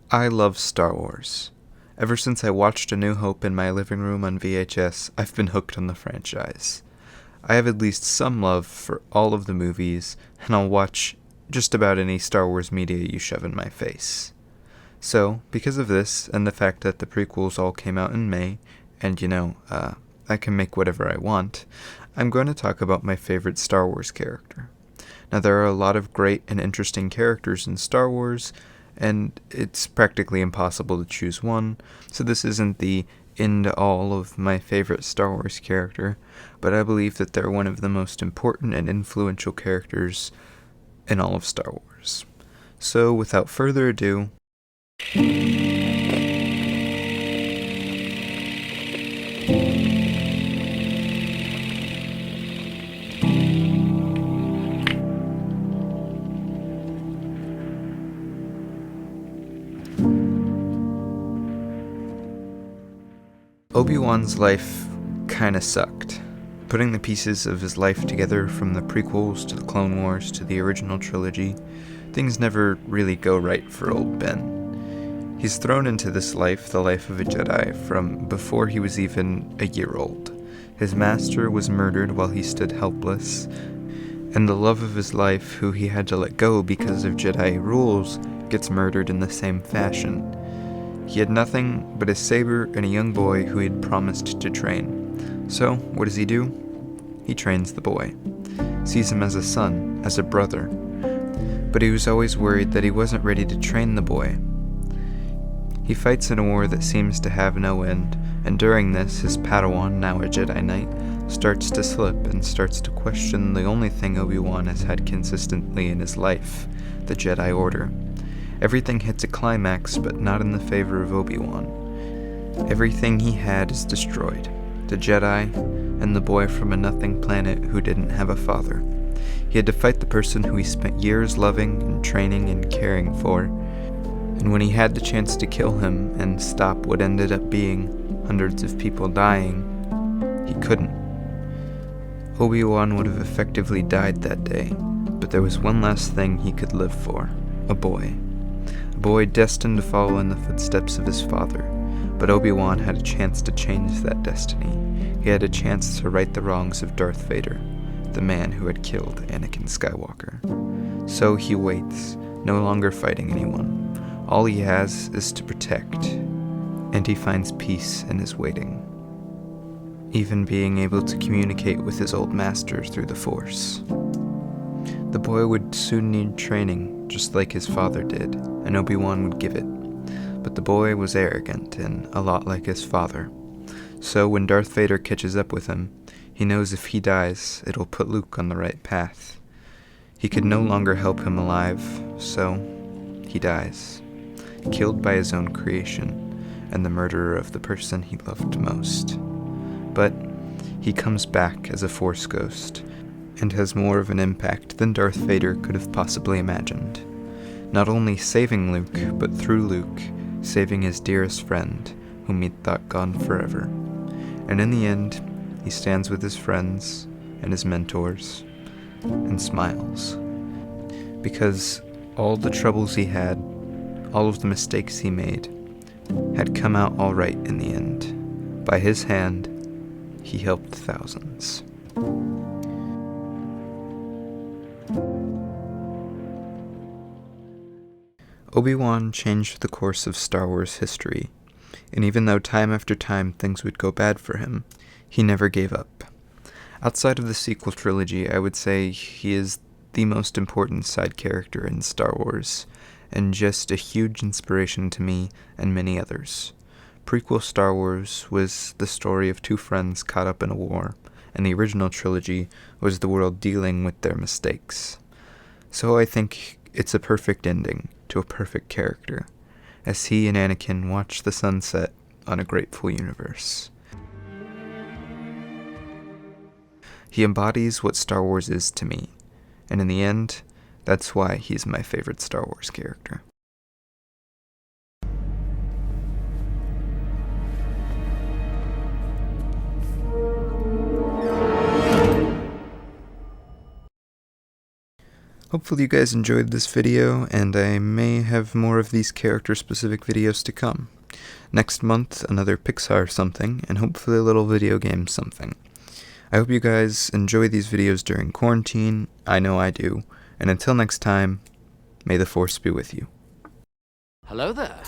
I love Star Wars. Ever since I watched A New Hope in my living room on VHS, I've been hooked on the franchise. I have at least some love for all of the movies, and I'll watch just about any Star Wars media you shove in my face. So, because of this, and the fact that the prequels all came out in May, and I can make whatever I want, I'm going to talk about my favorite Star Wars character. Now, there are a lot of great and interesting characters in Star Wars, and it's practically impossible to choose one, so this isn't the end all of my favorite Star Wars character, but I believe that they're one of the most important and influential characters in all of Star Wars. So, without further ado, Obi-Wan's life kinda sucked. Putting the pieces of his life together from the prequels to the Clone Wars to the original trilogy, things never really go right for old Ben. He's thrown into this life, the life of a Jedi, from before he was even a year old. His master was murdered while he stood helpless, and the love of his life, who he had to let go because of Jedi rules, gets murdered in the same fashion. He had nothing but his saber and a young boy who he had promised to train. So, what does he do? He trains the boy. Sees him as a son, as a brother. But he was always worried that he wasn't ready to train the boy. He fights in a war that seems to have no end, and during this, his Padawan, now a Jedi Knight, starts to slip and starts to question the only thing Obi-Wan has had consistently in his life, the Jedi Order. Everything hits a climax, but not in the favor of Obi-Wan. Everything he had is destroyed. The Jedi, and the boy from a nothing planet who didn't have a father. He had to fight the person who he spent years loving and training and caring for, and when he had the chance to kill him and stop what ended up being hundreds of people dying, he couldn't. Obi-Wan would have effectively died that day, but there was one last thing he could live for, a boy. A boy destined to follow in the footsteps of his father, but Obi-Wan had a chance to change that destiny. He had a chance to right the wrongs of Darth Vader, the man who had killed Anakin Skywalker. So he waits, no longer fighting anyone. All he has is to protect, and he finds peace in his waiting, even being able to communicate with his old master through the Force. The boy would soon need training, just like his father did, and Obi-Wan would give it. But the boy was arrogant and a lot like his father. So when Darth Vader catches up with him, he knows if he dies, it'll put Luke on the right path. He could no longer help him alive, so he dies, killed by his own creation and the murderer of the person he loved most. But he comes back as a Force ghost, and has more of an impact than Darth Vader could have possibly imagined. Not only saving Luke, but through Luke, saving his dearest friend, whom he'd thought gone forever. And in the end, he stands with his friends and his mentors, and smiles. Because all the troubles he had, all of the mistakes he made, had come out all right in the end. By his hand, he helped thousands. Obi-Wan changed the course of Star Wars history, and even though time after time things would go bad for him, he never gave up. Outside of the sequel trilogy, I would say he is the most important side character in Star Wars, and just a huge inspiration to me and many others. Prequel Star Wars was the story of two friends caught up in a war, and the original trilogy was the world dealing with their mistakes. So I think it's a perfect ending to a perfect character, as he and Anakin watch the sunset on a grateful universe. He embodies what Star Wars is to me, and in the end, that's why he's my favorite Star Wars character. Hopefully you guys enjoyed this video, and I may have more of these character-specific videos to come. Next month, another Pixar something, and hopefully a little video game something. I hope you guys enjoy these videos during quarantine. I know I do. And until next time, may the Force be with you. Hello there.